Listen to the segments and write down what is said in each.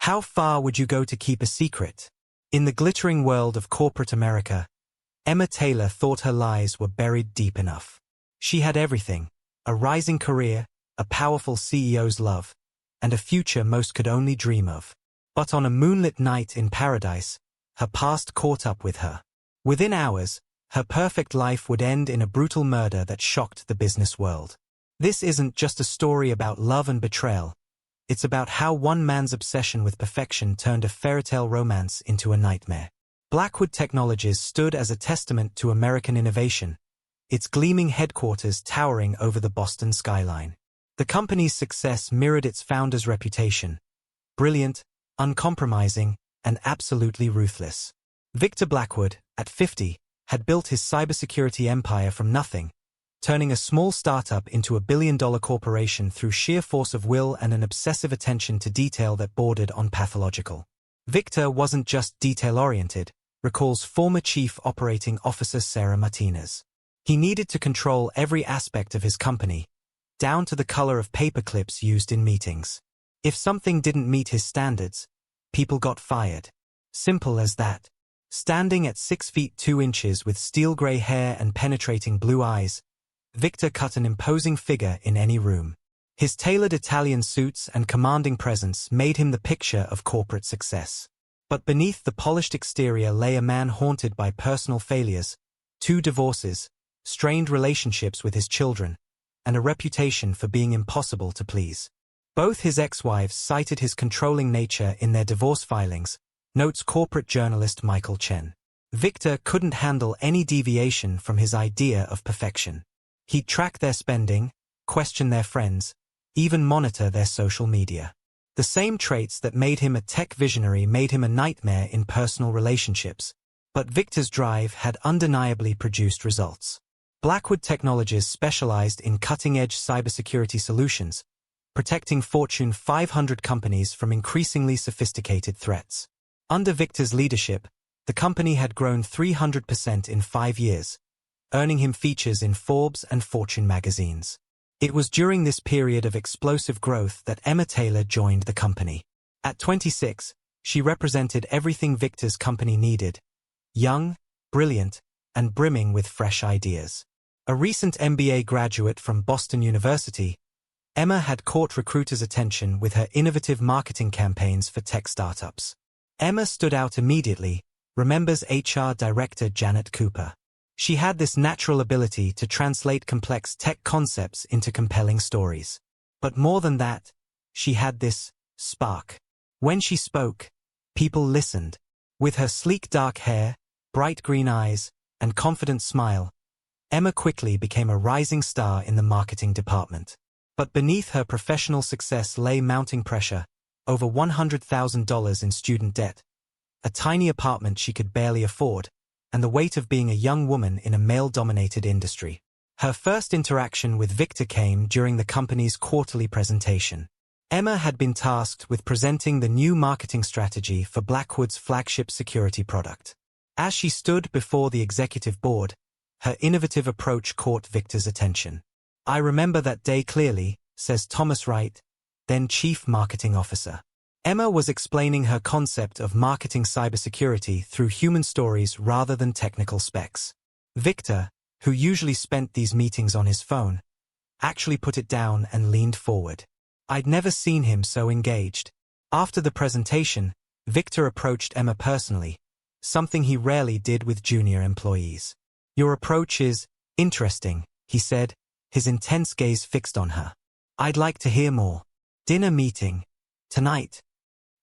How far would you go to keep a secret? In the glittering world of corporate America, Emma Taylor thought her lies were buried deep enough. She had everything: a rising career, a powerful CEO's love, and a future most could only dream of. But on a moonlit night in paradise, her past caught up with her. Within hours, her perfect life would end in a brutal murder that shocked the business world. This isn't just a story about love and betrayal. It's about how one man's obsession with perfection turned a fairytale romance into a nightmare. Blackwood Technologies stood as a testament to American innovation, its gleaming headquarters towering over the Boston skyline. The company's success mirrored its founder's reputation: brilliant, uncompromising, and absolutely ruthless. Victor Blackwood, at 50, had built his cybersecurity empire from nothing, turning a small startup into a billion-dollar corporation through sheer force of will and an obsessive attention to detail that bordered on pathological. Victor wasn't just detail-oriented, recalls former Chief Operating Officer Sarah Martinez. He needed to control every aspect of his company, down to the color of paper clips used in meetings. If something didn't meet his standards, people got fired. Simple as that. Standing at 6 feet 2 inches with steel-gray hair and penetrating blue eyes, Victor cut an imposing figure in any room. His tailored Italian suits and commanding presence made him the picture of corporate success. But beneath the polished exterior lay a man haunted by personal failures, 2 divorces, strained relationships with his children, and a reputation for being impossible to please. Both his ex-wives cited his controlling nature in their divorce filings, notes corporate journalist Michael Chen. Victor couldn't handle any deviation from his idea of perfection. He'd track their spending, question their friends, even monitor their social media. The same traits that made him a tech visionary made him a nightmare in personal relationships, but Victor's drive had undeniably produced results. Blackwood Technologies specialized in cutting-edge cybersecurity solutions, protecting Fortune 500 companies from increasingly sophisticated threats. Under Victor's leadership, the company had grown 300% in 5 years, earning him features in Forbes and Fortune magazines. It was during this period of explosive growth that Emma Taylor joined the company. At 26, she represented everything Victor's company needed: young, brilliant, and brimming with fresh ideas. A recent MBA graduate from Boston University, Emma had caught recruiters' attention with her innovative marketing campaigns for tech startups. Emma stood out immediately, remembers HR Director Janet Cooper. She had this natural ability to translate complex tech concepts into compelling stories. But more than that, she had this spark. When she spoke, people listened. With her sleek dark hair, bright green eyes, and confident smile, Emma quickly became a rising star in the marketing department. But beneath her professional success lay mounting pressure: over $100,000 in student debt, a tiny apartment she could barely afford, and the weight of being a young woman in a male-dominated industry. Her first interaction with Victor came during the company's quarterly presentation. Emma had been tasked with presenting the new marketing strategy for Blackwood's flagship security product. As she stood before the executive board, her innovative approach caught Victor's attention. "I remember that day clearly," says Thomas Wright, then Chief Marketing Officer. Emma was explaining her concept of marketing cybersecurity through human stories rather than technical specs. Victor, who usually spent these meetings on his phone, actually put it down and leaned forward. I'd never seen him so engaged. After the presentation, Victor approached Emma personally, something he rarely did with junior employees. "Your approach is interesting," he said, his intense gaze fixed on her. "I'd like to hear more." Dinner meeting. Tonight.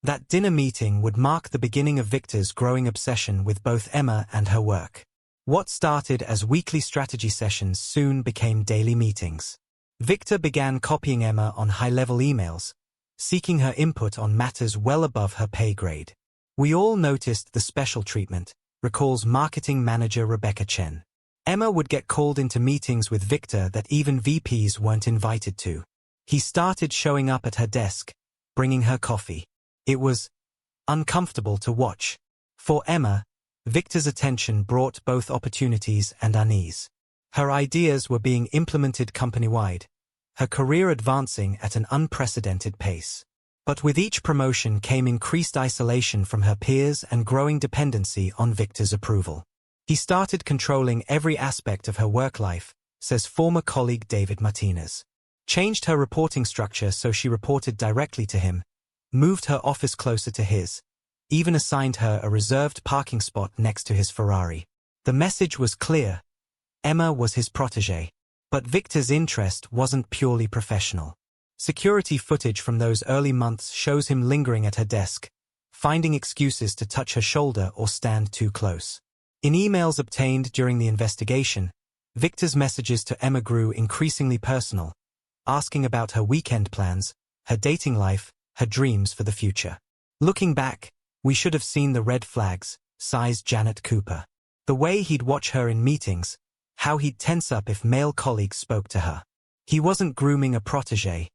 That dinner meeting would mark the beginning of Victor's growing obsession with both Emma and her work. What started as weekly strategy sessions soon became daily meetings. Victor began copying Emma on high-level emails, seeking her input on matters well above her pay grade. "We all noticed the special treatment," recalls marketing manager Rebecca Chen. Emma would get called into meetings with Victor that even VPs weren't invited to. He started showing up at her desk, bringing her coffee. It was uncomfortable to watch. For Emma, Victor's attention brought both opportunities and unease. Her ideas were being implemented company-wide, her career advancing at an unprecedented pace. But with each promotion came increased isolation from her peers and growing dependency on Victor's approval. He started controlling every aspect of her work life, says former colleague David Martinez. Changed her reporting structure so she reported directly to him, moved her office closer to his, even assigned her a reserved parking spot next to his Ferrari. The message was clear. Emma was his protégée. But Victor's interest wasn't purely professional. Security footage from those early months shows him lingering at her desk, finding excuses to touch her shoulder or stand too close. In emails obtained during the investigation, Victor's messages to Emma grew increasingly personal, asking about her weekend plans, her dating life, her dreams for the future. Looking back, we should have seen the red flags, sighs Janet Cooper. The way he'd watch her in meetings, how he'd tense up if male colleagues spoke to her. He wasn't grooming a protégée.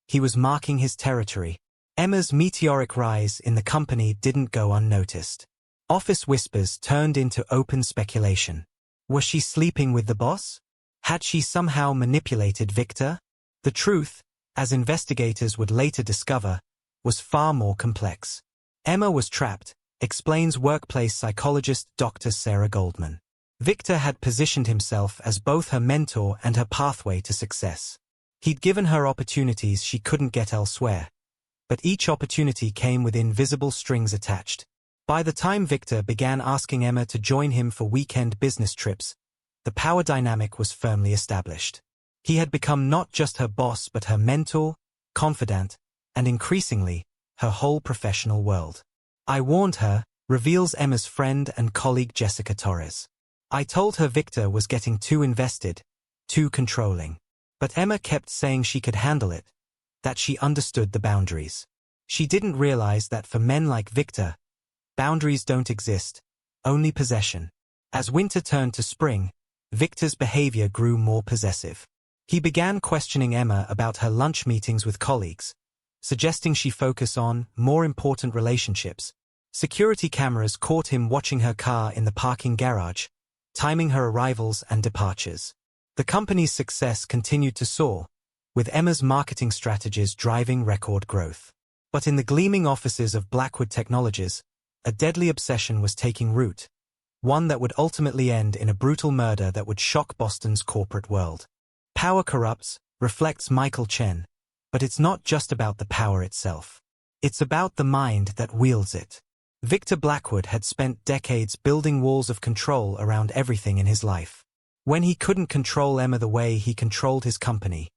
He was marking his territory. Emma's meteoric rise in the company didn't go unnoticed. Office whispers turned into open speculation. Was she sleeping with the boss? Had she somehow manipulated Victor? The truth, as investigators would later discover, was far more complex. Emma was trapped, explains workplace psychologist Dr. Sarah Goldman. Victor had positioned himself as both her mentor and her pathway to success. He'd given her opportunities she couldn't get elsewhere, but each opportunity came with invisible strings attached. By the time Victor began asking Emma to join him for weekend business trips, the power dynamic was firmly established. He had become not just her boss but her mentor, confidant, and increasingly, her whole professional world. I warned her, reveals Emma's friend and colleague Jessica Torres. I told her Victor was getting too invested, too controlling. But Emma kept saying she could handle it, that she understood the boundaries. She didn't realize that for men like Victor, boundaries don't exist, only possession. As winter turned to spring, Victor's behavior grew more possessive. He began questioning Emma about her lunch meetings with colleagues, suggesting she focus on more important relationships. Security cameras caught him watching her car in the parking garage, timing her arrivals and departures. The company's success continued to soar, with Emma's marketing strategies driving record growth. But in the gleaming offices of Blackwood Technologies, a deadly obsession was taking root, one that would ultimately end in a brutal murder that would shock Boston's corporate world. Power corrupts, reflects Michael Chen, but it's not just about the power itself. It's about the mind that wields it. Victor Blackwood had spent decades building walls of control around everything in his life. When he couldn't control Emma the way he controlled his company,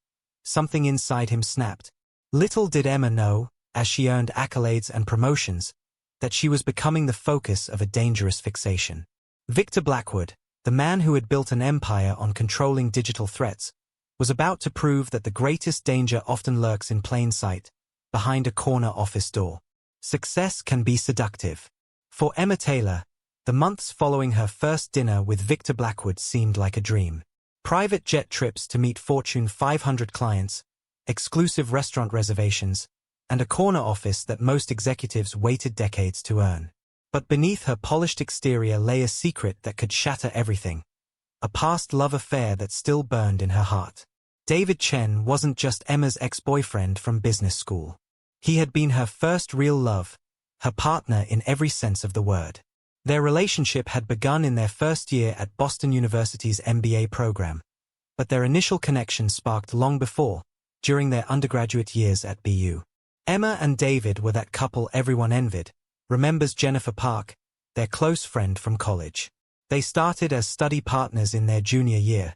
something inside him snapped. Little did Emma know, as she earned accolades and promotions, that she was becoming the focus of a dangerous fixation. Victor Blackwood, the man who had built an empire on controlling digital threats, was about to prove that the greatest danger often lurks in plain sight, behind a corner office door. Success can be seductive. For Emma Taylor, the months following her first dinner with Victor Blackwood seemed like a dream. Private jet trips to meet Fortune 500 clients, exclusive restaurant reservations, and a corner office that most executives waited decades to earn. But beneath her polished exterior lay a secret that could shatter everything, a past love affair that still burned in her heart. David Chen wasn't just Emma's ex-boyfriend from business school. He had been her first real love, her partner in every sense of the word. Their relationship had begun in their first year at Boston University's MBA program, but their initial connection sparked long before, during their undergraduate years at BU. Emma and David were that couple everyone envied, remembers Jennifer Park, their close friend from college. They started as study partners in their junior year,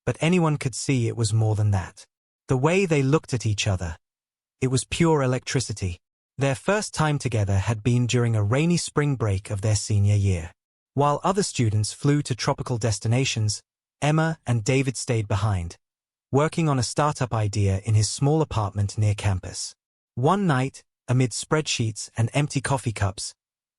but anyone could see it was more than that. The way they looked at each other, it was pure electricity. Their first time together had been during a rainy spring break of their senior year. While other students flew to tropical destinations, Emma and David stayed behind, working on a startup idea in his small apartment near campus. One night, amid spreadsheets and empty coffee cups,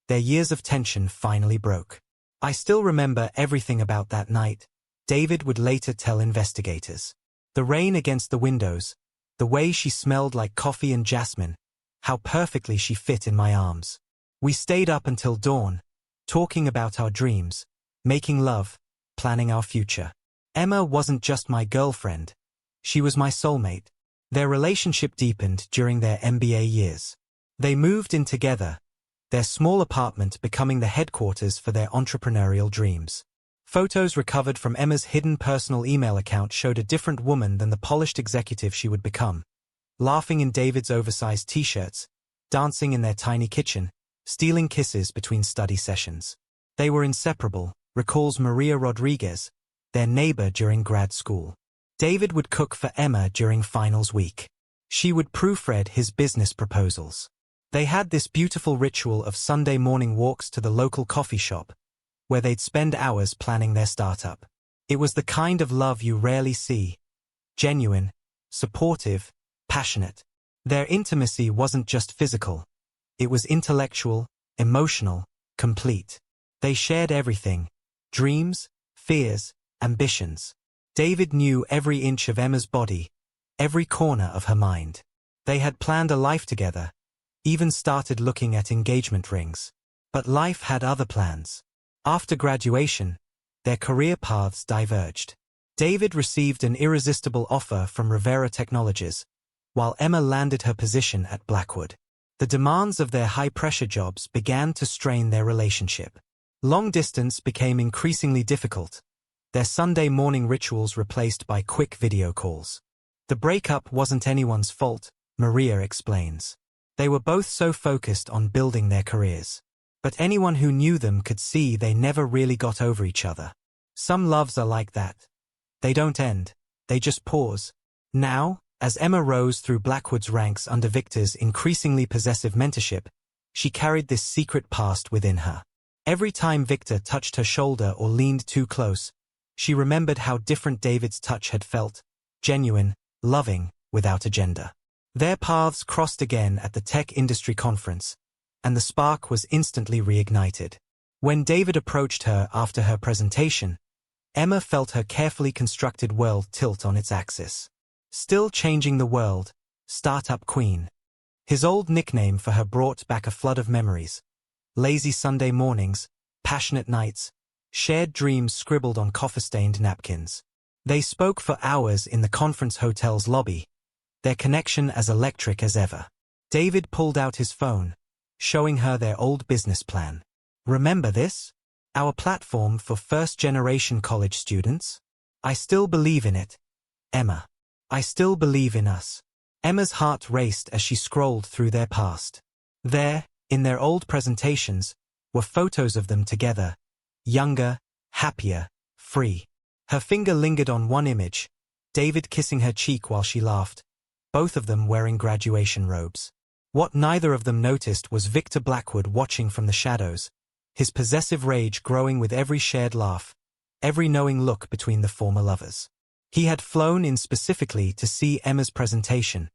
their years of tension finally broke. I still remember everything about that night, David would later tell investigators. The rain against the windows, the way she smelled like coffee and jasmine, how perfectly she fit in my arms. We stayed up until dawn, talking about our dreams, making love, planning our future. Emma wasn't just my girlfriend. She was my soulmate. Their relationship deepened during their MBA years. They moved in together, their small apartment becoming the headquarters for their entrepreneurial dreams. Photos recovered from Emma's hidden personal email account showed a different woman than the polished executive she would become, laughing in David's oversized t-shirts, dancing in their tiny kitchen, stealing kisses between study sessions. They were inseparable, recalls Maria Rodriguez, their neighbor during grad school. David would cook for Emma during finals week. She would proofread his business proposals. They had this beautiful ritual of Sunday morning walks to the local coffee shop, where they'd spend hours planning their startup. It was the kind of love you rarely see. Genuine, supportive, passionate. Their intimacy wasn't just physical. It was intellectual, emotional, complete. They shared everything: dreams, fears, ambitions. David knew every inch of Emma's body, every corner of her mind. They had planned a life together, even started looking at engagement rings. But life had other plans. After graduation, their career paths diverged. David received an irresistible offer from Victor Technologies, while Emma landed her position at Blackwood. The demands of their high-pressure jobs began to strain their relationship. Long distance became increasingly difficult, their Sunday morning rituals replaced by quick video calls. The breakup wasn't anyone's fault, Maria explains. They were both so focused on building their careers. But anyone who knew them could see they never really got over each other. Some loves are like that. They don't end, they just pause. Now, as Emma rose through Blackwood's ranks under Victor's increasingly possessive mentorship, she carried this secret past within her. Every time Victor touched her shoulder or leaned too close, she remembered how different David's touch had felt: genuine, loving, without agenda. Their paths crossed again at the tech industry conference, and the spark was instantly reignited. When David approached her after her presentation, Emma felt her carefully constructed world tilt on its axis. Still changing the world, startup queen. His old nickname for her brought back a flood of memories. Lazy Sunday mornings, passionate nights, shared dreams scribbled on coffee-stained napkins. They spoke for hours in the conference hotel's lobby, their connection as electric as ever. David pulled out his phone, showing her their old business plan. "Remember this? Our platform for first-generation college students? I still believe in it, Emma. I still believe in us." Emma's heart raced as she scrolled through their past. There, in their old presentations, were photos of them together, younger, happier, free. Her finger lingered on one image, David kissing her cheek while she laughed, both of them wearing graduation robes. What neither of them noticed was Victor Blackwood watching from the shadows, his possessive rage growing with every shared laugh, every knowing look between the former lovers. He had flown in specifically to see Emma's presentation,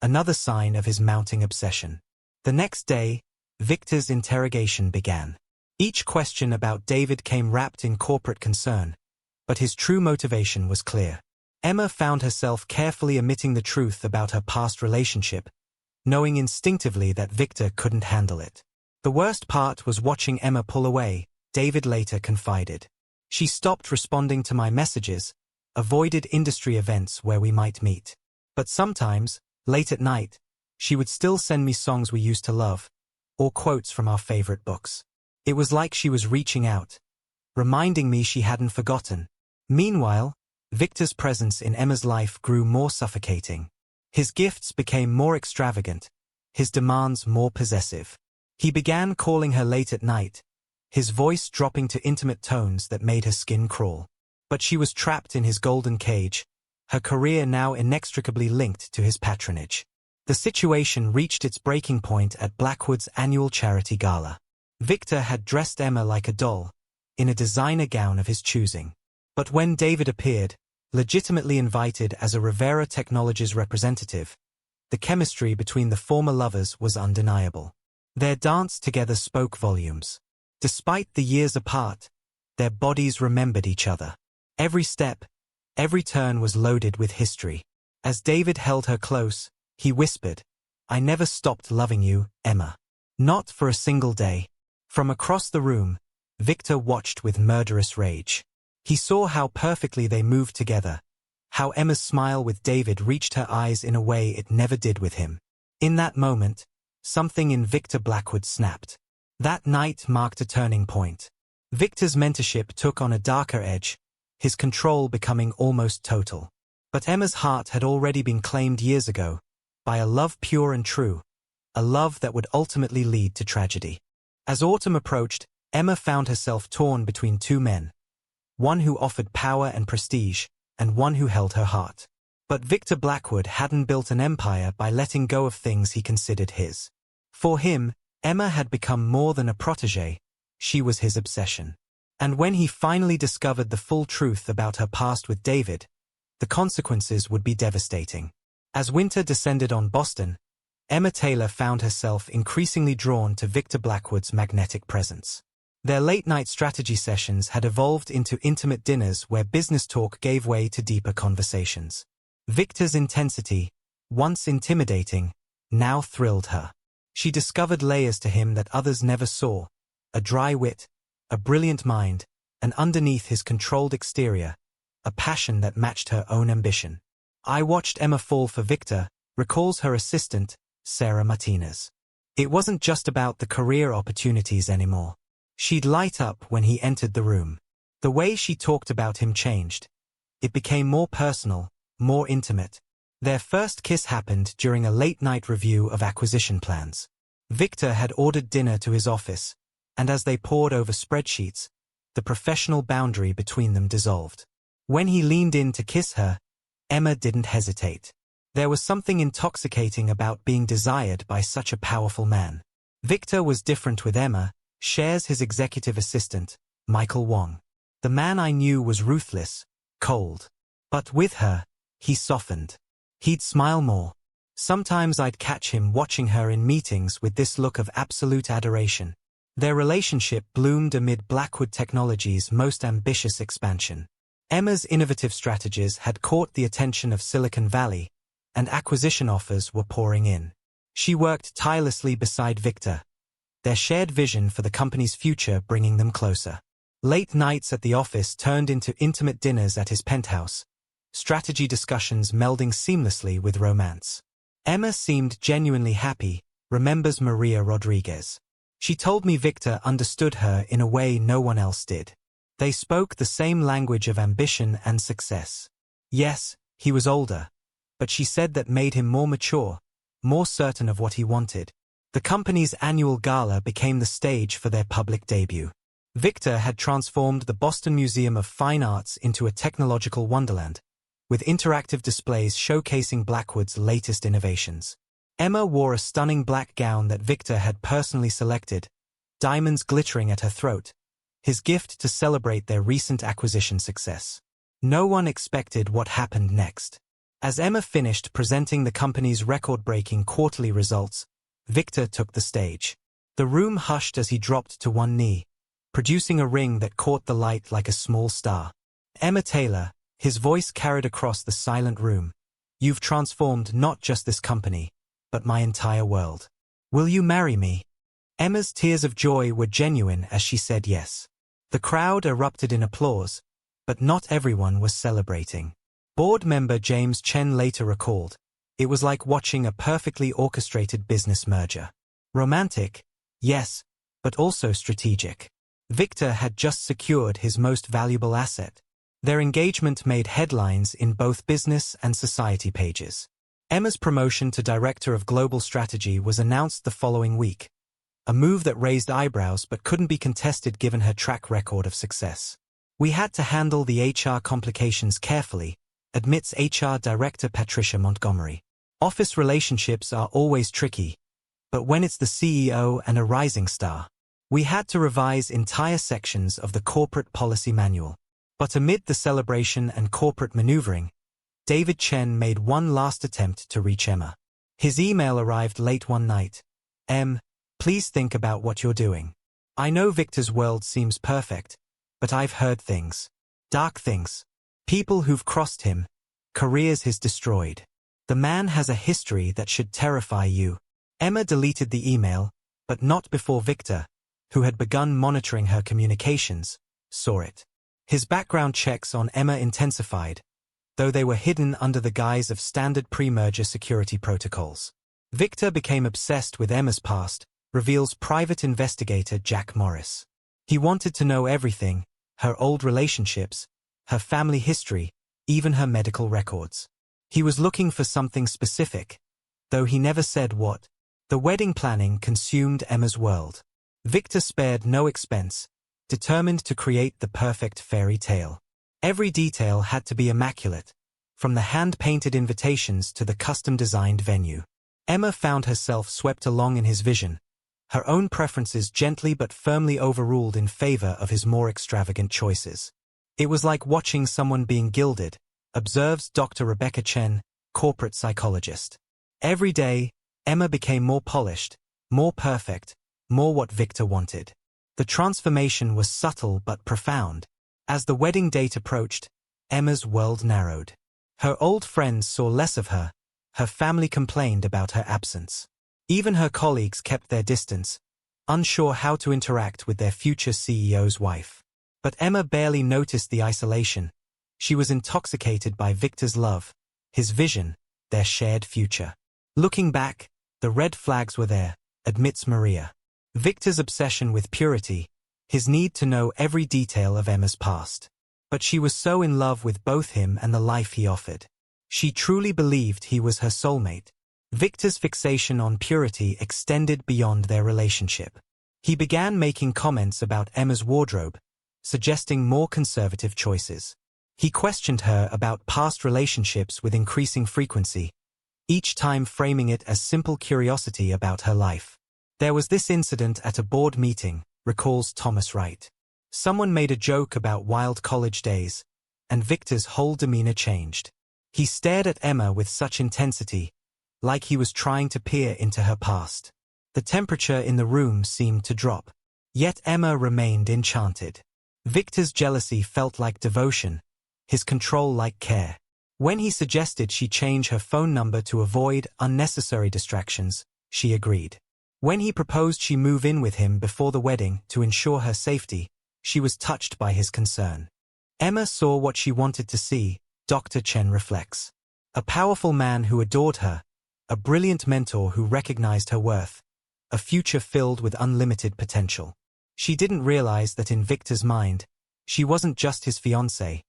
another sign of his mounting obsession. The next day, Victor's interrogation began. Each question about David came wrapped in corporate concern, but his true motivation was clear. Emma found herself carefully omitting the truth about her past relationship, knowing instinctively that Victor couldn't handle it. The worst part was watching Emma pull away, David later confided. "She stopped responding to my messages, avoided industry events where we might meet. But sometimes, late at night, she would still send me songs we used to love, or quotes from our favorite books. It was like she was reaching out, reminding me she hadn't forgotten." Meanwhile, Victor's presence in Emma's life grew more suffocating. His gifts became more extravagant, his demands more possessive. He began calling her late at night, his voice dropping to intimate tones that made her skin crawl. But she was trapped in his golden cage, her career now inextricably linked to his patronage. The situation reached its breaking point at Blackwood's annual charity gala. Victor had dressed Emma like a doll, in a designer gown of his choosing. But when David appeared, legitimately invited as a Victor Technologies representative, the chemistry between the former lovers was undeniable. Their dance together spoke volumes. Despite the years apart, their bodies remembered each other. Every step, every turn was loaded with history. As David held her close, he whispered, "I never stopped loving you, Emma. Not for a single day." From across the room, Victor watched with murderous rage. He saw how perfectly they moved together, how Emma's smile with David reached her eyes in a way it never did with him. In that moment, something in Victor Blackwood snapped. That night marked a turning point. Victor's mentorship took on a darker edge, his control becoming almost total. But Emma's heart had already been claimed years ago, by a love pure and true, a love that would ultimately lead to tragedy. As autumn approached, Emma found herself torn between two men, one who offered power and prestige, and one who held her heart. But Victor Blackwood hadn't built an empire by letting go of things he considered his. For him, Emma had become more than a protégée, she was his obsession. And when he finally discovered the full truth about her past with David, the consequences would be devastating. As winter descended on Boston, Emma Taylor found herself increasingly drawn to Victor Blackwood's magnetic presence. Their late-night strategy sessions had evolved into intimate dinners where business talk gave way to deeper conversations. Victor's intensity, once intimidating, now thrilled her. She discovered layers to him that others never saw, a dry wit, a brilliant mind, and underneath his controlled exterior, a passion that matched her own ambition. "I watched Emma fall for Victor," recalls her assistant, Sarah Martinez. "It wasn't just about the career opportunities anymore. She'd light up when he entered the room. The way she talked about him changed. It became more personal, more intimate. Their first kiss happened during a late-night review of acquisition plans. Victor had ordered dinner to his office, and as they pored over spreadsheets, the professional boundary between them dissolved. When he leaned in to kiss her, Emma didn't hesitate. There was something intoxicating about being desired by such a powerful man. Victor was different with Emma, shares his executive assistant, Michael Wong. "The man I knew was ruthless, cold. But with her, he softened. He'd smile more. Sometimes I'd catch him watching her in meetings with this look of absolute adoration." Their relationship bloomed amid Blackwood Technologies' most ambitious expansion. Emma's innovative strategies had caught the attention of Silicon Valley, and acquisition offers were pouring in. She worked tirelessly beside Victor, their shared vision for the company's future bringing them closer. Late nights at the office turned into intimate dinners at his penthouse, strategy discussions melding seamlessly with romance. Emma seemed genuinely happy, remembers Maria Rodriguez. "She told me Victor understood her in a way no one else did. They spoke the same language of ambition and success. Yes, he was older, but she said that made him more mature, more certain of what he wanted." The company's annual gala became the stage for their public debut. Victor had transformed the Boston Museum of Fine Arts into a technological wonderland, with interactive displays showcasing Blackwood's latest innovations. Emma wore a stunning black gown that Victor had personally selected, diamonds glittering at her throat, his gift to celebrate their recent acquisition success. No one expected what happened next. As Emma finished presenting the company's record-breaking quarterly results, Victor took the stage. The room hushed as he dropped to one knee, producing a ring that caught the light like a small star. "Emma Taylor," his voice carried across the silent room, "you've transformed not just this company, but my entire world. Will you marry me?" Emma's tears of joy were genuine as she said yes. The crowd erupted in applause, but not everyone was celebrating. Board member James Chen later recalled, "It was like watching a perfectly orchestrated business merger. Romantic, yes, but also strategic." Victor had just secured his most valuable asset. Their engagement made headlines in both business and society pages. Emma's promotion to Director of Global Strategy was announced the following week, a move that raised eyebrows but couldn't be contested given her track record of success. "We had to handle the HR complications carefully," admits HR Director Patricia Montgomery. "Office relationships are always tricky, but when it's the CEO and a rising star, we had to revise entire sections of the corporate policy manual." But amid the celebration and corporate maneuvering, David Chen made one last attempt to reach Emma. His email arrived late one night. Please think about what you're doing. I know Victor's world seems perfect, but I've heard things. Dark things. People who've crossed him. Careers he's destroyed. The man has a history that should terrify you." Emma deleted the email, but not before Victor, who had begun monitoring her communications, saw it. His background checks on Emma intensified, though they were hidden under the guise of standard pre-merger security protocols. Victor became obsessed with Emma's past, reveals private investigator Jack Morris. He wanted to know everything, her old relationships, her family history, even her medical records. He was looking for something specific, though he never said what. The wedding planning consumed Emma's world. Victor spared no expense, determined to create the perfect fairy tale. Every detail had to be immaculate, from the hand-painted invitations to the custom-designed venue. Emma found herself swept along in his vision, her own preferences gently but firmly overruled in favor of his more extravagant choices. It was like watching someone being gilded, observes Dr. Rebecca Chen, corporate psychologist. Every day, Emma became more polished, more perfect, more what Victor wanted. The transformation was subtle but profound. As the wedding date approached, Emma's world narrowed. Her old friends saw less of her, her family complained about her absence. Even her colleagues kept their distance, unsure how to interact with their future CEO's wife. But Emma barely noticed the isolation. She was intoxicated by Victor's love, his vision, their shared future. Looking back, the red flags were there, admits Maria. Victor's obsession with purity, his need to know every detail of Emma's past. But she was so in love with both him and the life he offered. She truly believed he was her soulmate. Victor's fixation on purity extended beyond their relationship. He began making comments about Emma's wardrobe, suggesting more conservative choices. He questioned her about past relationships with increasing frequency, each time framing it as simple curiosity about her life. There was this incident at a board meeting, recalls Thomas Wright. Someone made a joke about wild college days, and Victor's whole demeanor changed. He stared at Emma with such intensity, like he was trying to peer into her past. The temperature in the room seemed to drop. Yet Emma remained enchanted. Victor's jealousy felt like devotion, his control like care. When he suggested she change her phone number to avoid unnecessary distractions, she agreed. When he proposed she move in with him before the wedding to ensure her safety, she was touched by his concern. Emma saw what she wanted to see, Dr. Chen reflects. A powerful man who adored her, a brilliant mentor who recognized her worth, a future filled with unlimited potential. She didn't realize that in Victor's mind, she wasn't just his fiancée.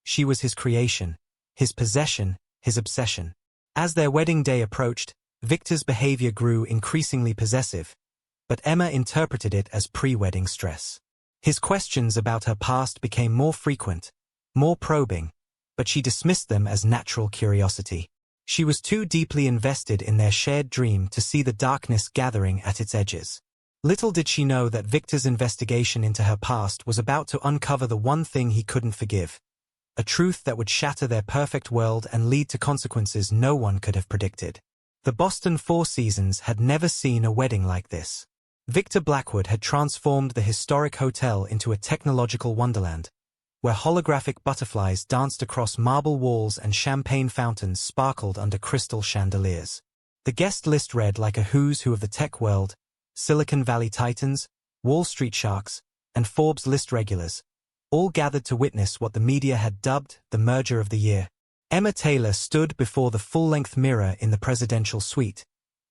She was his creation, his possession, his obsession. As their wedding day approached, Victor's behavior grew increasingly possessive, but Emma interpreted it as pre-wedding stress. His questions about her past became more frequent, more probing, but she dismissed them as natural curiosity. She was too deeply invested in their shared dream to see the darkness gathering at its edges. Little did she know that Victor's investigation into her past was about to uncover the one thing he couldn't forgive, a truth that would shatter their perfect world and lead to consequences no one could have predicted. The Boston Four Seasons had never seen a wedding like this. Victor Blackwood had transformed the historic hotel into a technological wonderland, where holographic butterflies danced across marble walls and champagne fountains sparkled under crystal chandeliers. The guest list read like a who's who of the tech world: Silicon Valley titans, Wall Street sharks, and Forbes list regulars, all gathered to witness what the media had dubbed the merger of the year. Emma Taylor stood before the full-length mirror in the presidential suite,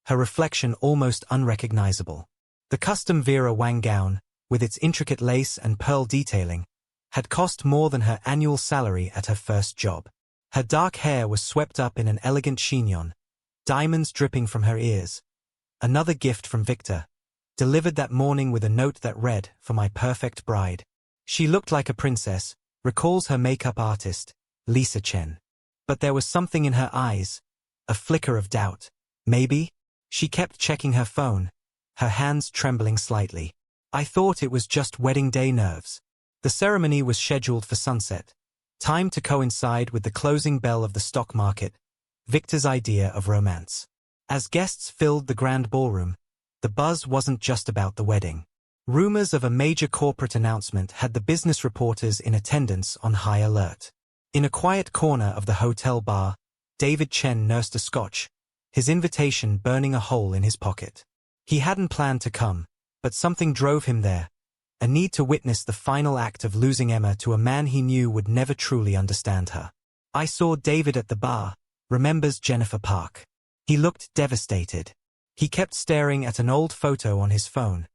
her reflection almost unrecognizable. The custom Vera Wang gown, with its intricate lace and pearl detailing, had cost more than her annual salary at her first job. Her dark hair was swept up in an elegant chignon, diamonds dripping from her ears. Another gift from Victor, delivered that morning with a note that read, "For my perfect bride." She looked like a princess, recalls her makeup artist, Lisa Chen. But there was something in her eyes, a flicker of doubt. Maybe? She kept checking her phone, her hands trembling slightly. I thought it was just wedding day nerves. The ceremony was scheduled for sunset, time to coincide with the closing bell of the stock market, Victor's idea of romance. As guests filled the grand ballroom, the buzz wasn't just about the wedding. Rumors of a major corporate announcement had the business reporters in attendance on high alert. In a quiet corner of the hotel bar, David Chen nursed a scotch, his invitation burning a hole in his pocket. He hadn't planned to come, but something drove him there, a need to witness the final act of losing Emma to a man he knew would never truly understand her. I saw David at the bar, remembers Jennifer Park. He looked devastated. He kept staring at an old photo on his phone.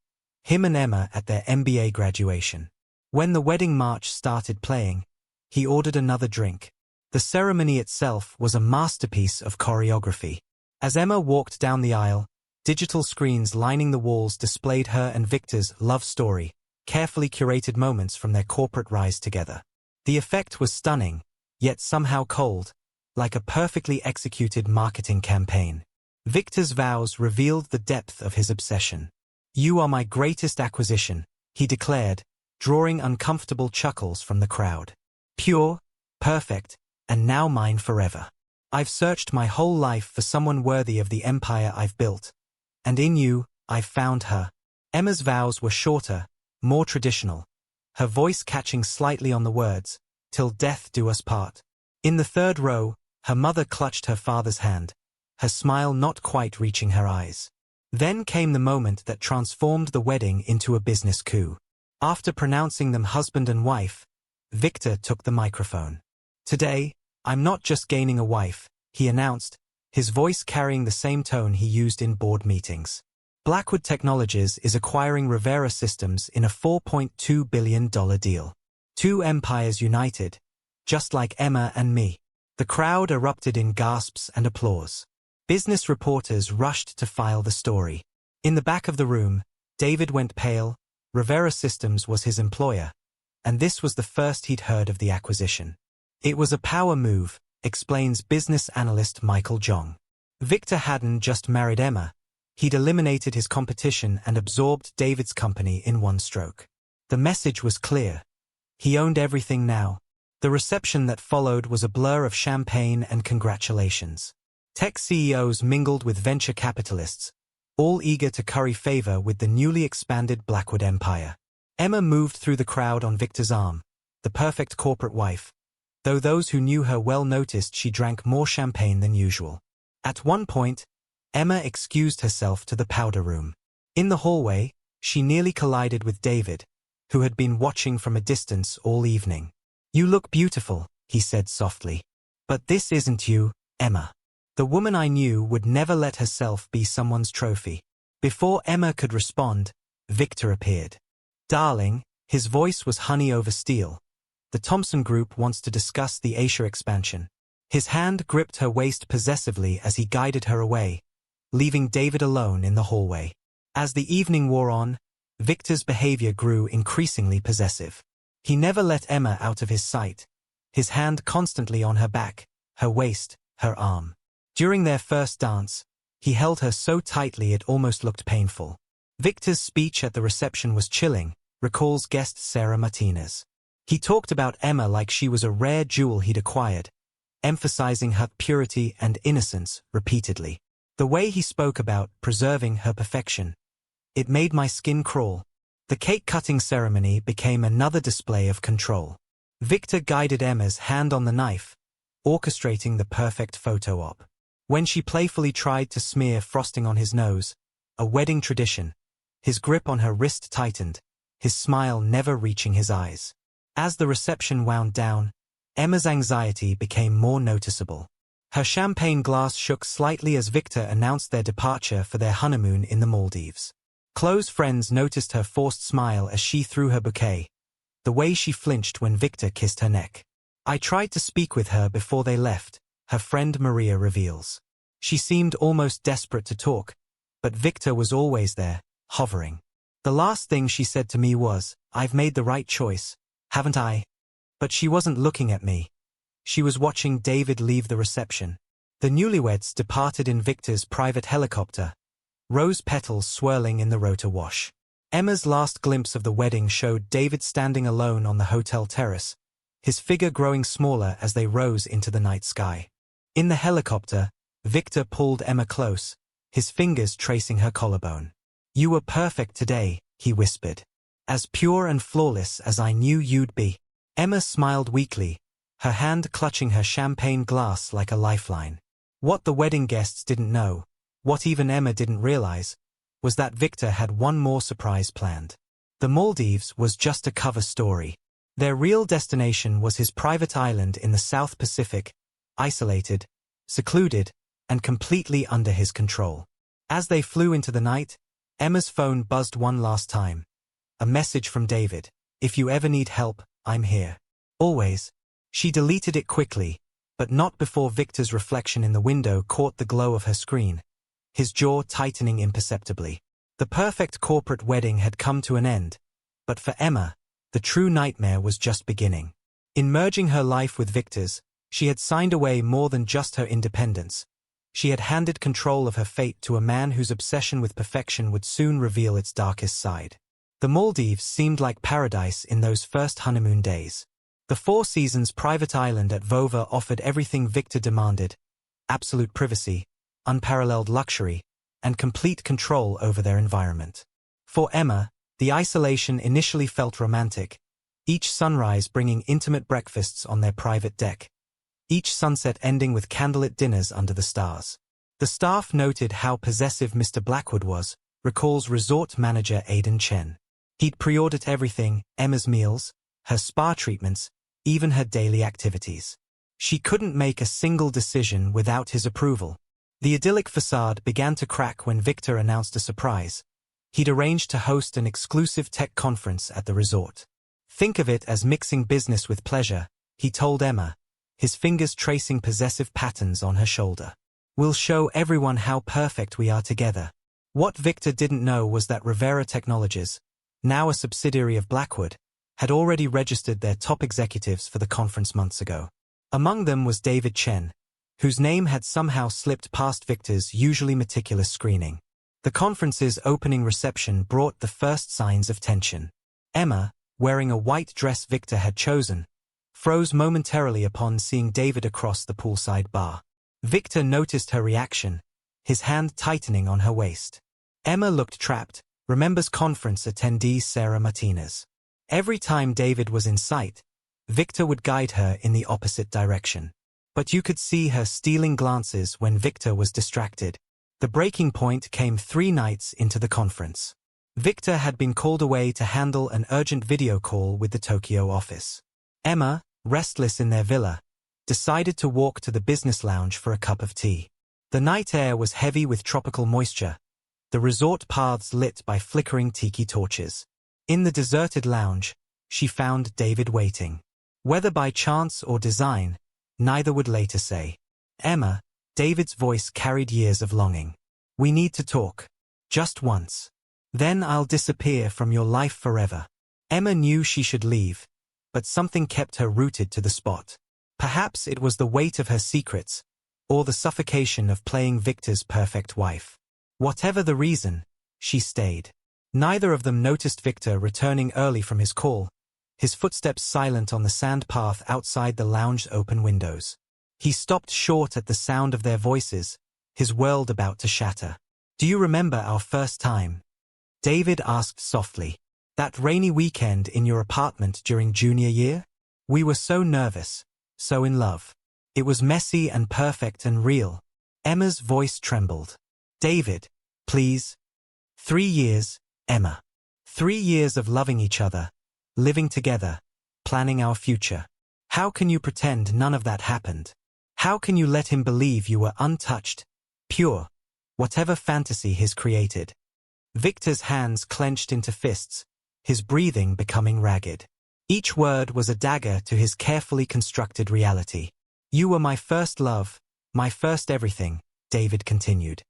Him and Emma at their MBA graduation. When the wedding march started playing, he ordered another drink. The ceremony itself was a masterpiece of choreography. As Emma walked down the aisle, digital screens lining the walls displayed her and Victor's love story, carefully curated moments from their corporate rise together. The effect was stunning, yet somehow cold, like a perfectly executed marketing campaign. Victor's vows revealed the depth of his obsession. "You are my greatest acquisition," he declared, drawing uncomfortable chuckles from the crowd. "Pure, perfect, and now mine forever. I've searched my whole life for someone worthy of the empire I've built. And in you, I've found her." Emma's vows were shorter, more traditional, her voice catching slightly on the words, "Till death do us part." In the third row, her mother clutched her father's hand, her smile not quite reaching her eyes. Then came the moment that transformed the wedding into a business coup. After pronouncing them husband and wife, Victor took the microphone. "Today, I'm not just gaining a wife," he announced, his voice carrying the same tone he used in board meetings. Blackwood Technologies is acquiring Rivera Systems in a $4.2 billion deal. Two empires united, just like Emma and me. The crowd erupted in gasps and applause. Business reporters rushed to file the story. In the back of the room, David went pale. Rivera Systems was his employer, and this was the first he'd heard of the acquisition. "It was a power move," explains business analyst Michael Jong. Victor hadn't just married Emma, he'd eliminated his competition and absorbed David's company in one stroke. The message was clear. He owned everything now. The reception that followed was a blur of champagne and congratulations. Tech CEOs mingled with venture capitalists, all eager to curry favor with the newly expanded Blackwood empire. Emma moved through the crowd on Victor's arm, the perfect corporate wife, though those who knew her well noticed she drank more champagne than usual. At one point, Emma excused herself to the powder room. In the hallway, she nearly collided with David, who had been watching from a distance all evening. "You look beautiful," he said softly. "But this isn't you, Emma." The woman I knew would never let herself be someone's trophy. Before Emma could respond, Victor appeared. "Darling," his voice was honey over steel. "The Thompson Group wants to discuss the Asia expansion." His hand gripped her waist possessively as he guided her away, leaving David alone in the hallway. As the evening wore on, Victor's behavior grew increasingly possessive. He never let Emma out of his sight, his hand constantly on her back, her waist, her arm. During their first dance, he held her so tightly it almost looked painful. Victor's speech at the reception was chilling, recalls guest Sarah Martinez. He talked about Emma like she was a rare jewel he'd acquired, emphasizing her purity and innocence repeatedly. The way he spoke about preserving her perfection, it made my skin crawl. The cake-cutting ceremony became another display of control. Victor guided Emma's hand on the knife, orchestrating the perfect photo op. When she playfully tried to smear frosting on his nose, a wedding tradition, his grip on her wrist tightened, his smile never reaching his eyes. As the reception wound down, Emma's anxiety became more noticeable. Her champagne glass shook slightly as Victor announced their departure for their honeymoon in the Maldives. Close friends noticed her forced smile as she threw her bouquet, the way she flinched when Victor kissed her neck. "I tried to speak with her before they left," her friend Maria reveals. "She seemed almost desperate to talk, but Victor was always there, hovering. The last thing she said to me was, 'I've made the right choice, haven't I?' But she wasn't looking at me. She was watching David leave the reception. The newlyweds departed in Victor's private helicopter, rose petals swirling in the rotor wash. Emma's last glimpse of the wedding showed David standing alone on the hotel terrace, his figure growing smaller as they rose into the night sky. In the helicopter, Victor pulled Emma close, his fingers tracing her collarbone. "You were perfect today," he whispered. "As pure and flawless as I knew you'd be." Emma smiled weakly, her hand clutching her champagne glass like a lifeline. What the wedding guests didn't know, what even Emma didn't realize, was that Victor had one more surprise planned. The Maldives was just a cover story. Their real destination was his private island in the South Pacific, isolated, secluded, and completely under his control. As they flew into the night, Emma's phone buzzed one last time. A message from David. "If you ever need help, I'm here. Always." She deleted it quickly, but not before Victor's reflection in the window caught the glow of her screen, his jaw tightening imperceptibly. The perfect corporate wedding had come to an end, but for Emma, the true nightmare was just beginning. In merging her life with Victor's, she had signed away more than just her independence. She had handed control of her fate to a man whose obsession with perfection would soon reveal its darkest side. The Maldives seemed like paradise in those first honeymoon days. The Four Seasons private island at Vova offered everything Victor demanded: absolute privacy, unparalleled luxury, and complete control over their environment. For Emma, the isolation initially felt romantic, each sunrise bringing intimate breakfasts on their private deck, each sunset ending with candlelit dinners under the stars. The staff noted how possessive Mr. Blackwood was, recalls resort manager Aidan Chen. He'd pre-ordered everything: Emma's meals, her spa treatments, even her daily activities. She couldn't make a single decision without his approval. The idyllic facade began to crack when Victor announced a surprise. He'd arranged to host an exclusive tech conference at the resort. "Think of it as mixing business with pleasure," he told Emma, his fingers tracing possessive patterns on her shoulder. "We'll show everyone how perfect we are together." What Victor didn't know was that Rivera Technologies, now a subsidiary of Blackwood, had already registered their top executives for the conference months ago. Among them was David Chen, whose name had somehow slipped past Victor's usually meticulous screening. The conference's opening reception brought the first signs of tension. Emma, wearing a white dress Victor had chosen, froze momentarily upon seeing David across the poolside bar. Victor noticed her reaction, his hand tightening on her waist. Emma looked trapped, remembers conference attendee Sarah Martinez. Every time David was in sight, Victor would guide her in the opposite direction. But you could see her stealing glances when Victor was distracted. The breaking point came 3 nights into the conference. Victor had been called away to handle an urgent video call with the Tokyo office. Emma, restless in their villa, decided to walk to the business lounge for a cup of tea. The night air was heavy with tropical moisture, the resort paths lit by flickering tiki torches. In the deserted lounge, she found David waiting. Whether by chance or design, neither would later say. "Emma," David's voice carried years of longing. "We need to talk. Just once. Then I'll disappear from your life forever." Emma knew she should leave, but something kept her rooted to the spot. Perhaps it was the weight of her secrets, or the suffocation of playing Victor's perfect wife. Whatever the reason, she stayed. Neither of them noticed Victor returning early from his call, his footsteps silent on the sand path outside the lounge's open windows. He stopped short at the sound of their voices, his world about to shatter. "Do you remember our first time?" David asked softly. "That rainy weekend in your apartment during junior year? We were so nervous, so in love. It was messy and perfect and real." Emma's voice trembled. "David, please." 3 years, Emma. 3 years of loving each other, living together, planning our future. How can you pretend none of that happened? How can you let him believe you were untouched, pure, whatever fantasy he's created? Victor's hands clenched into fists, his breathing becoming ragged. Each word was a dagger to his carefully constructed reality. "You were my first love, my first everything," David continued.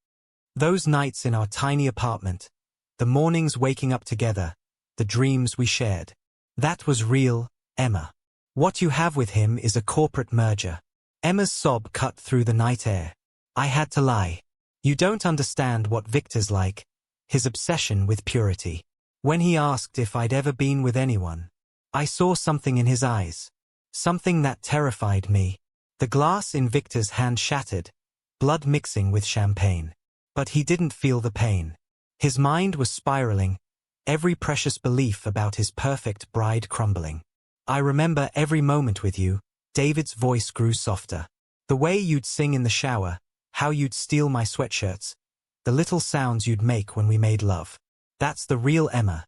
"Those nights in our tiny apartment, the mornings waking up together, the dreams we shared. That was real, Emma. What you have with him is a corporate merger." Emma's sob cut through the night air. "I had to lie. You don't understand what Victor's like, his obsession with purity. When he asked if I'd ever been with anyone, I saw something in his eyes, something that terrified me." The glass in Victor's hand shattered, blood mixing with champagne. But he didn't feel the pain. His mind was spiraling, every precious belief about his perfect bride crumbling. "I remember every moment with you," David's voice grew softer. "The way you'd sing in the shower, how you'd steal my sweatshirts, the little sounds you'd make when we made love. That's the real Emma,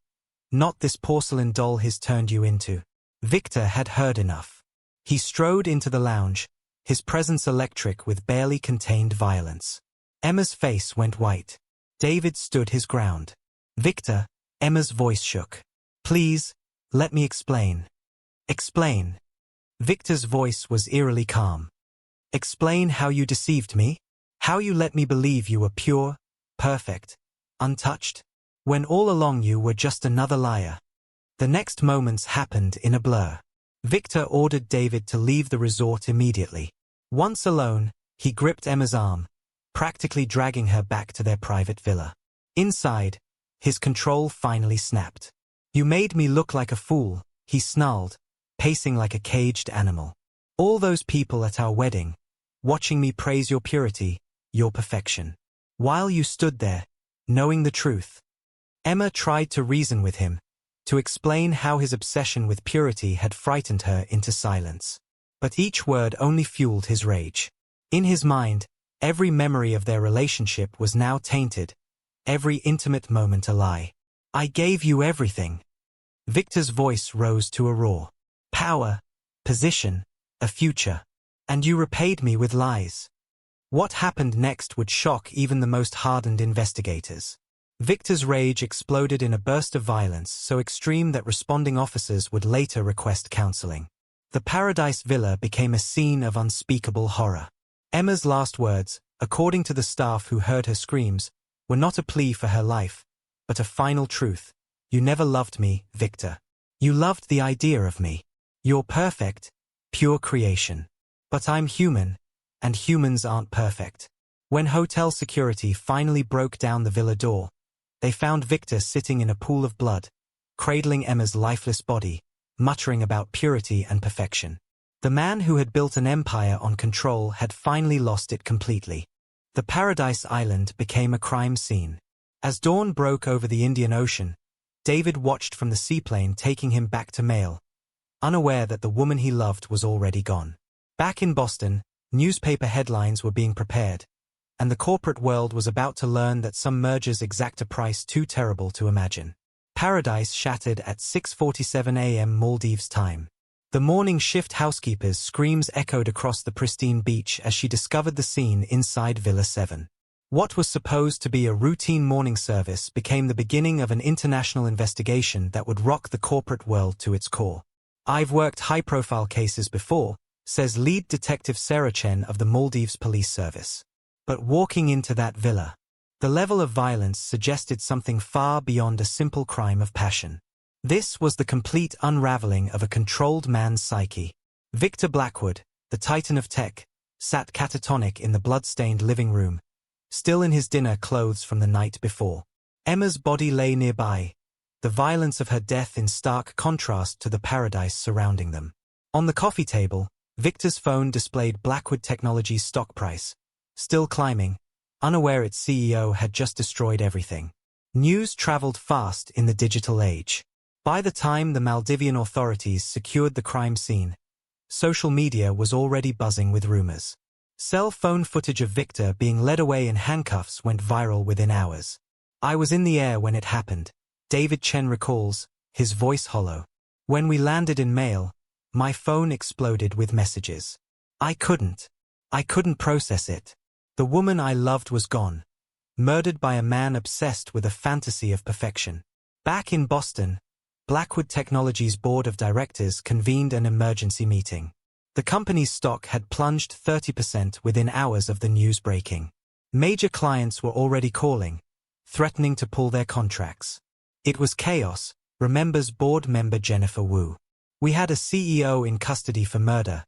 not this porcelain doll he's turned you into." Victor had heard enough. He strode into the lounge, his presence electric with barely contained violence. Emma's face went white. David stood his ground. "Victor," Emma's voice shook. "Please, let me explain." "Explain." Victor's voice was eerily calm. "Explain how you deceived me? How you let me believe you were pure, perfect, untouched, when all along you were just another liar." The next moments happened in a blur. Victor ordered David to leave the resort immediately. Once alone, he gripped Emma's arm, practically dragging her back to their private villa. Inside, his control finally snapped. "You made me look like a fool," he snarled, pacing like a caged animal. "All those people at our wedding, watching me praise your purity, your perfection. While you stood there, knowing the truth." Emma tried to reason with him, to explain how his obsession with purity had frightened her into silence. But each word only fueled his rage. In his mind, every memory of their relationship was now tainted, every intimate moment a lie. "I gave you everything." Victor's voice rose to a roar. "Power, position, a future. And you repaid me with lies." What happened next would shock even the most hardened investigators. Victor's rage exploded in a burst of violence so extreme that responding officers would later request counseling. The Paradise Villa became a scene of unspeakable horror. Emma's last words, according to the staff who heard her screams, were not a plea for her life, but a final truth. "You never loved me, Victor. You loved the idea of me. You're perfect, pure creation. But I'm human, and humans aren't perfect." When hotel security finally broke down the villa door, they found Victor sitting in a pool of blood, cradling Emma's lifeless body, muttering about purity and perfection. The man who had built an empire on control had finally lost it completely. The Paradise Island became a crime scene. As dawn broke over the Indian Ocean, David watched from the seaplane taking him back to Mail, unaware that the woman he loved was already gone. Back in Boston, newspaper headlines were being prepared, and the corporate world was about to learn that some mergers exact a price too terrible to imagine. Paradise shattered at 6:47 a.m. Maldives time. The morning shift housekeeper's screams echoed across the pristine beach as she discovered the scene inside Villa 7. What was supposed to be a routine morning service became the beginning of an international investigation that would rock the corporate world to its core. "I've worked high-profile cases before," says lead detective Sarah Chen of the Maldives Police Service. But walking into that villa, the level of violence suggested something far beyond a simple crime of passion. This was the complete unraveling of a controlled man's psyche. Victor Blackwood, the titan of tech, sat catatonic in the blood-stained living room, still in his dinner clothes from the night before. Emma's body lay nearby, the violence of her death in stark contrast to the paradise surrounding them. On the coffee table, Victor's phone displayed Blackwood Technologies' stock price, still climbing, unaware its CEO had just destroyed everything. News traveled fast in the digital age. By the time the Maldivian authorities secured the crime scene, social media was already buzzing with rumors. Cell phone footage of Victor being led away in handcuffs went viral within hours. "I was in the air when it happened," David Chen recalls, his voice hollow. "When we landed in Mail, my phone exploded with messages. I couldn't process it. The woman I loved was gone, murdered by a man obsessed with a fantasy of perfection." Back in Boston, Blackwood Technologies' board of directors convened an emergency meeting. The company's stock had plunged 30% within hours of the news breaking. Major clients were already calling, threatening to pull their contracts. "It was chaos," remembers board member Jennifer Wu. "We had a CEO in custody for murder,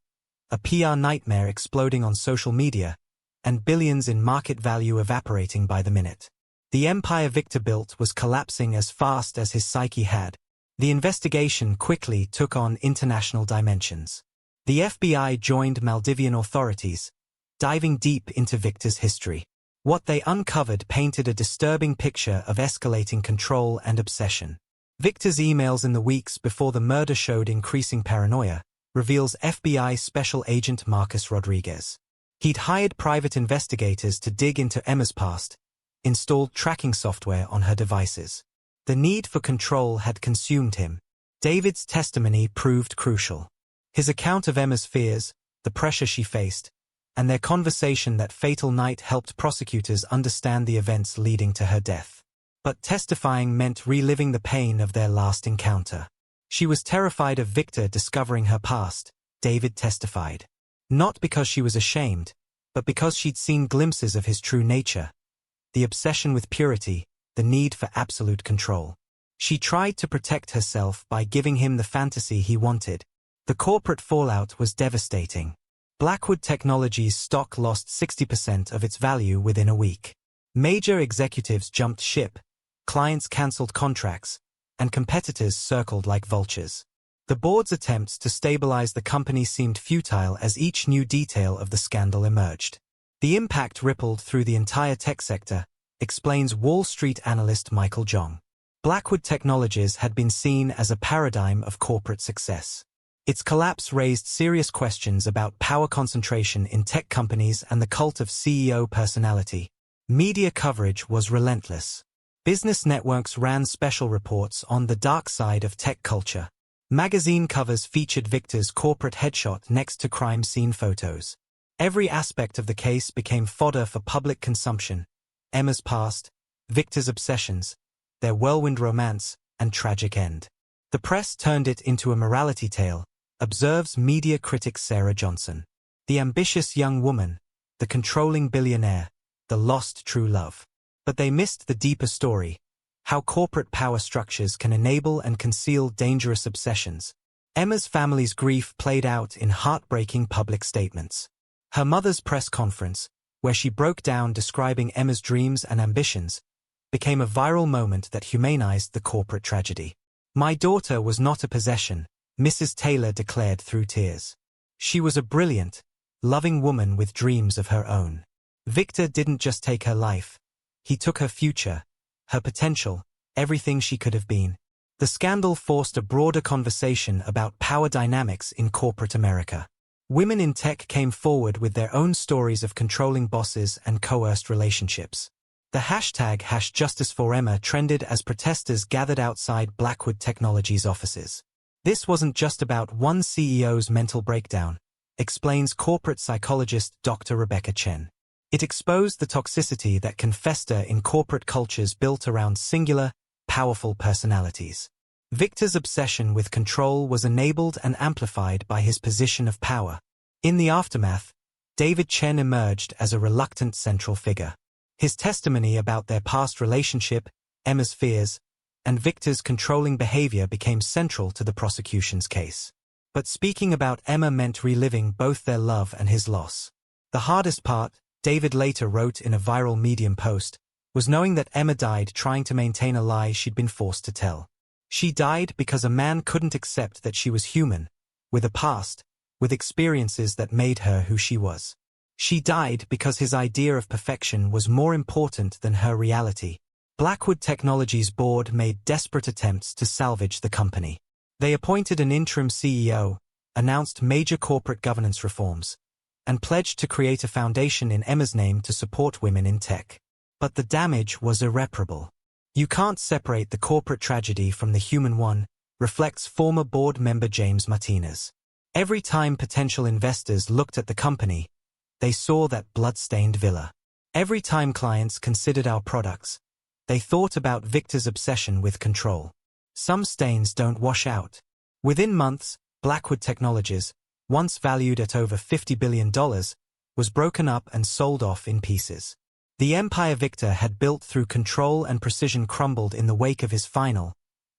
a PR nightmare exploding on social media, and billions in market value evaporating by the minute. The empire Victor built was collapsing as fast as his psyche had." The investigation quickly took on international dimensions. The FBI joined Maldivian authorities, diving deep into Victor's history. What they uncovered painted a disturbing picture of escalating control and obsession. Victor's emails in the weeks before the murder showed increasing paranoia, reveals FBI Special Agent Marcus Rodriguez. He'd hired private investigators to dig into Emma's past, installed tracking software on her devices. The need for control had consumed him. David's testimony proved crucial. His account of Emma's fears, the pressure she faced, and their conversation that fatal night helped prosecutors understand the events leading to her death. But testifying meant reliving the pain of their last encounter. She was terrified of Victor discovering her past, David testified. Not because she was ashamed, but because she'd seen glimpses of his true nature. The obsession with purity, the need for absolute control. She tried to protect herself by giving him the fantasy he wanted. The corporate fallout was devastating. Blackwood Technologies' stock lost 60% of its value within a week. Major executives jumped ship, clients cancelled contracts, and competitors circled like vultures. The board's attempts to stabilize the company seemed futile as each new detail of the scandal emerged. The impact rippled through the entire tech sector, explains Wall Street analyst Michael Jong. Blackwood Technologies had been seen as a paradigm of corporate success. Its collapse raised serious questions about power concentration in tech companies and the cult of CEO personality. Media coverage was relentless. Business networks ran special reports on the dark side of tech culture. Magazine covers featured Victor's corporate headshot next to crime scene photos. Every aspect of the case became fodder for public consumption. Emma's past, Victor's obsessions, their whirlwind romance, and tragic end. The press turned it into a morality tale, observes media critic Sarah Johnson. The ambitious young woman, the controlling billionaire, the lost true love. But they missed the deeper story, how corporate power structures can enable and conceal dangerous obsessions. Emma's family's grief played out in heartbreaking public statements. Her mother's press conference, where she broke down describing Emma's dreams and ambitions, became a viral moment that humanized the corporate tragedy. "My daughter was not a possession," Mrs. Taylor declared through tears. "She was a brilliant, loving woman with dreams of her own. Victor didn't just take her life. He took her future, her potential, everything she could have been." The scandal forced a broader conversation about power dynamics in corporate America. Women in tech came forward with their own stories of controlling bosses and coerced relationships. The hashtag #JusticeForEmma trended as protesters gathered outside Blackwood Technologies offices. This wasn't just about one CEO's mental breakdown, explains corporate psychologist Dr. Rebecca Chen. It exposed the toxicity that can fester in corporate cultures built around singular, powerful personalities. Victor's obsession with control was enabled and amplified by his position of power. In the aftermath, David Chen emerged as a reluctant central figure. His testimony about their past relationship, Emma's fears, and Victor's controlling behavior became central to the prosecution's case. But speaking about Emma meant reliving both their love and his loss. "The hardest part," David later wrote in a viral Medium post, "was knowing that Emma died trying to maintain a lie she'd been forced to tell. She died because a man couldn't accept that she was human, with a past, with experiences that made her who she was. She died because his idea of perfection was more important than her reality." Blackwood Technologies' board made desperate attempts to salvage the company. They appointed an interim CEO, announced major corporate governance reforms, and pledged to create a foundation in Emma's name to support women in tech. But the damage was irreparable. "You can't separate the corporate tragedy from the human one," reflects former board member James Martinez. "Every time potential investors looked at the company, they saw that blood-stained villa. Every time clients considered our products, they thought about Victor's obsession with control. Some stains don't wash out." Within months, Blackwood Technologies, once valued at over $50 billion, was broken up and sold off in pieces. The empire Victor had built through control and precision crumbled in the wake of his final,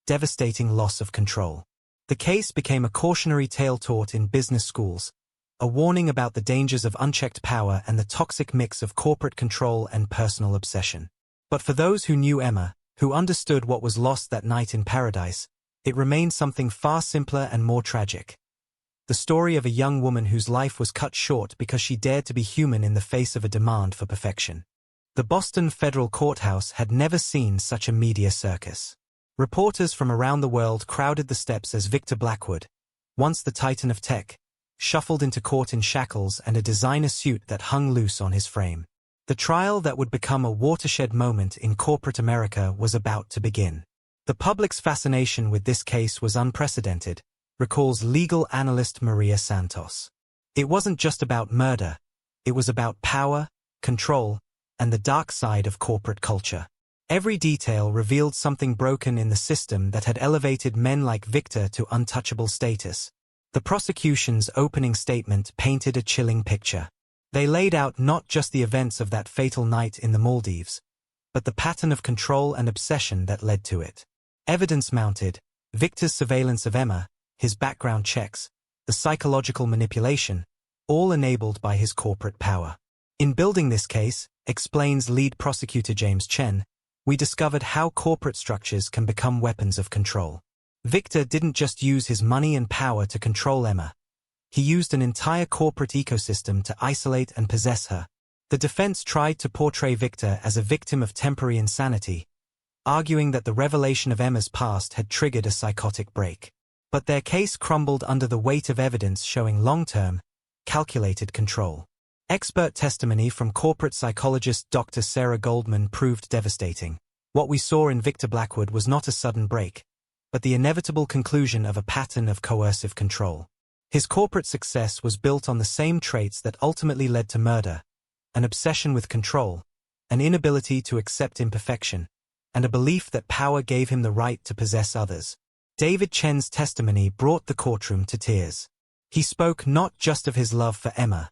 devastating loss of control. The case became a cautionary tale taught in business schools, a warning about the dangers of unchecked power and the toxic mix of corporate control and personal obsession. But for those who knew Emma, who understood what was lost that night in paradise, it remained something far simpler and more tragic. The story of a young woman whose life was cut short because she dared to be human in the face of a demand for perfection. The Boston Federal Courthouse had never seen such a media circus. Reporters from around the world crowded the steps as Victor Blackwood, once the titan of tech, shuffled into court in shackles and a designer suit that hung loose on his frame. The trial that would become a watershed moment in corporate America was about to begin. The public's fascination with this case was unprecedented, recalls legal analyst Maria Santos. It wasn't just about murder. It was about power, control, and the dark side of corporate culture. Every detail revealed something broken in the system that had elevated men like Victor to untouchable status. The prosecution's opening statement painted a chilling picture. They laid out not just the events of that fatal night in the Maldives, but the pattern of control and obsession that led to it. Evidence mounted: Victor's surveillance of Emma, his background checks, the psychological manipulation, all enabled by his corporate power. In building this case, explains lead prosecutor James Chen, we discovered how corporate structures can become weapons of control. Victor didn't just use his money and power to control Emma. He used an entire corporate ecosystem to isolate and possess her. The defense tried to portray Victor as a victim of temporary insanity, arguing that the revelation of Emma's past had triggered a psychotic break. But their case crumbled under the weight of evidence showing long-term, calculated control. Expert testimony from corporate psychologist Dr. Sarah Goldman proved devastating. What we saw in Victor Blackwood was not a sudden break, but the inevitable conclusion of a pattern of coercive control. His corporate success was built on the same traits that ultimately led to murder: an obsession with control, an inability to accept imperfection, and a belief that power gave him the right to possess others. David Chen's testimony brought the courtroom to tears. He spoke not just of his love for Emma,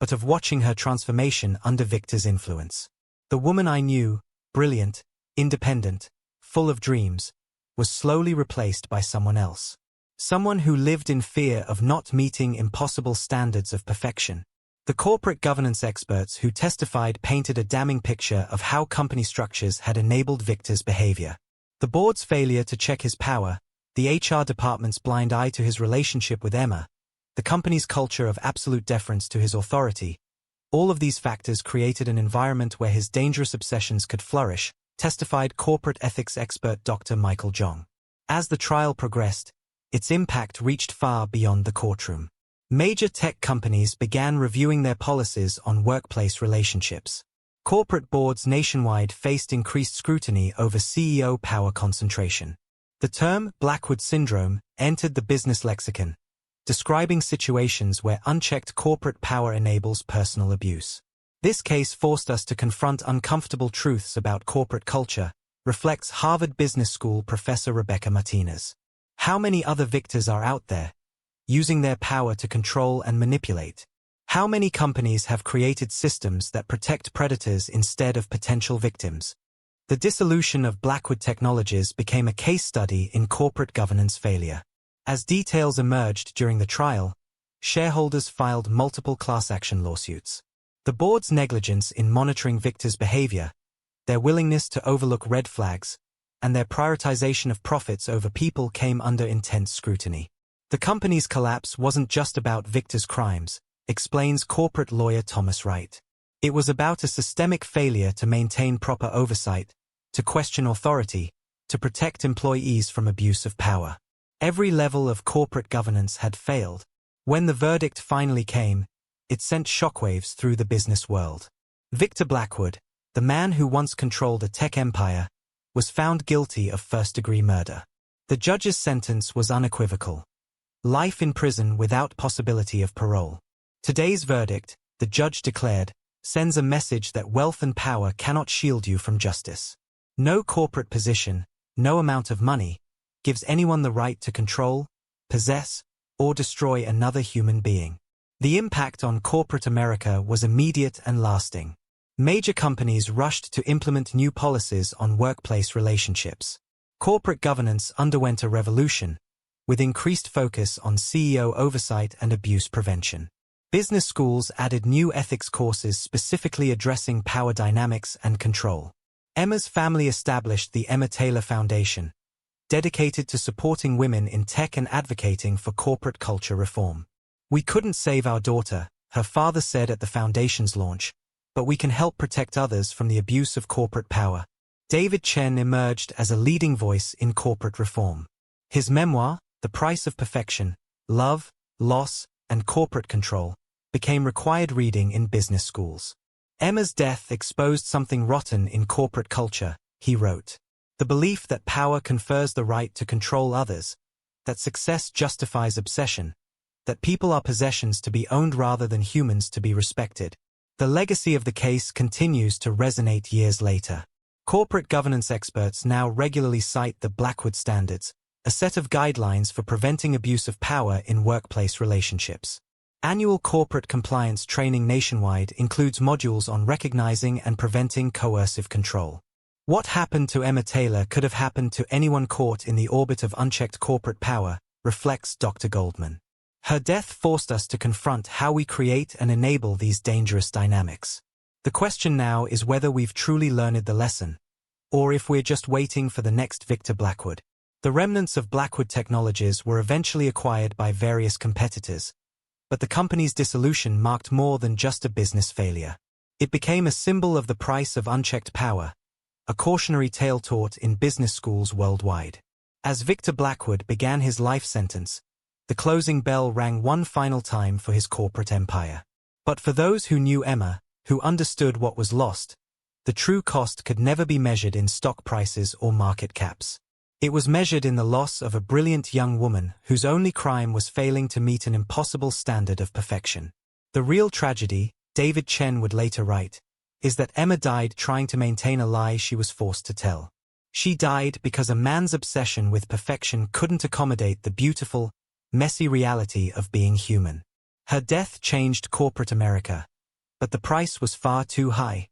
but of watching her transformation under Victor's influence. The woman I knew, brilliant, independent, full of dreams, was slowly replaced by someone else. Someone who lived in fear of not meeting impossible standards of perfection. The corporate governance experts who testified painted a damning picture of how company structures had enabled Victor's behavior. The board's failure to check his power, the HR department's blind eye to his relationship with Emma, the company's culture of absolute deference to his authority, all of these factors created an environment where his dangerous obsessions could flourish, testified corporate ethics expert Dr. Michael Zhang. As the trial progressed, its impact reached far beyond the courtroom. Major tech companies began reviewing their policies on workplace relationships. Corporate boards nationwide faced increased scrutiny over CEO power concentration. The term Blackwood syndrome entered the business lexicon, describing situations where unchecked corporate power enables personal abuse. This case forced us to confront uncomfortable truths about corporate culture, reflects Harvard Business School professor Rebecca Martinez. How many other Victors are out there, using their power to control and manipulate? How many companies have created systems that protect predators instead of potential victims? The dissolution of Blackwood Technologies became a case study in corporate governance failure. As details emerged during the trial, shareholders filed multiple class action lawsuits. The board's negligence in monitoring Victor's behavior, their willingness to overlook red flags, and their prioritization of profits over people came under intense scrutiny. The company's collapse wasn't just about Victor's crimes, explains corporate lawyer Thomas Wright. It was about a systemic failure to maintain proper oversight, to question authority, to protect employees from abuse of power. Every level of corporate governance had failed. When the verdict finally came, it sent shockwaves through the business world. Victor Blackwood, the man who once controlled a tech empire, was found guilty of first-degree murder. The judge's sentence was unequivocal: life in prison without possibility of parole. Today's verdict, the judge declared, sends a message that wealth and power cannot shield you from justice. No corporate position, no amount of money, gives anyone the right to control, possess, or destroy another human being. The impact on corporate America was immediate and lasting. Major companies rushed to implement new policies on workplace relationships. Corporate governance underwent a revolution, with increased focus on CEO oversight and abuse prevention. Business schools added new ethics courses specifically addressing power dynamics and control. Emma's family established the Emma Taylor Foundation, dedicated to supporting women in tech and advocating for corporate culture reform. "We couldn't save our daughter," her father said at the foundation's launch, "but we can help protect others from the abuse of corporate power." David Chen emerged as a leading voice in corporate reform. His memoir, The Price of Perfection, Love, Loss, and Corporate Control, became required reading in business schools. Emma's death exposed something rotten in corporate culture, he wrote. The belief that power confers the right to control others, that success justifies obsession, that people are possessions to be owned rather than humans to be respected. The legacy of the case continues to resonate years later. Corporate governance experts now regularly cite the Blackwood Standards, a set of guidelines for preventing abuse of power in workplace relationships. Annual corporate compliance training nationwide includes modules on recognizing and preventing coercive control. What happened to Emma Taylor could have happened to anyone caught in the orbit of unchecked corporate power, reflects Dr. Goldman. Her death forced us to confront how we create and enable these dangerous dynamics. The question now is whether we've truly learned the lesson, or if we're just waiting for the next Victor Blackwood. The remnants of Blackwood Technologies were eventually acquired by various competitors, but the company's dissolution marked more than just a business failure. It became a symbol of the price of unchecked power, a cautionary tale taught in business schools worldwide. As Victor Blackwood began his life sentence, the closing bell rang one final time for his corporate empire. But for those who knew Emma, who understood what was lost, the true cost could never be measured in stock prices or market caps. It was measured in the loss of a brilliant young woman whose only crime was failing to meet an impossible standard of perfection. The real tragedy, David Chen would later write, is that Emma died trying to maintain a lie she was forced to tell. She died because a man's obsession with perfection couldn't accommodate the beautiful, messy reality of being human. Her death changed corporate America, but the price was far too high.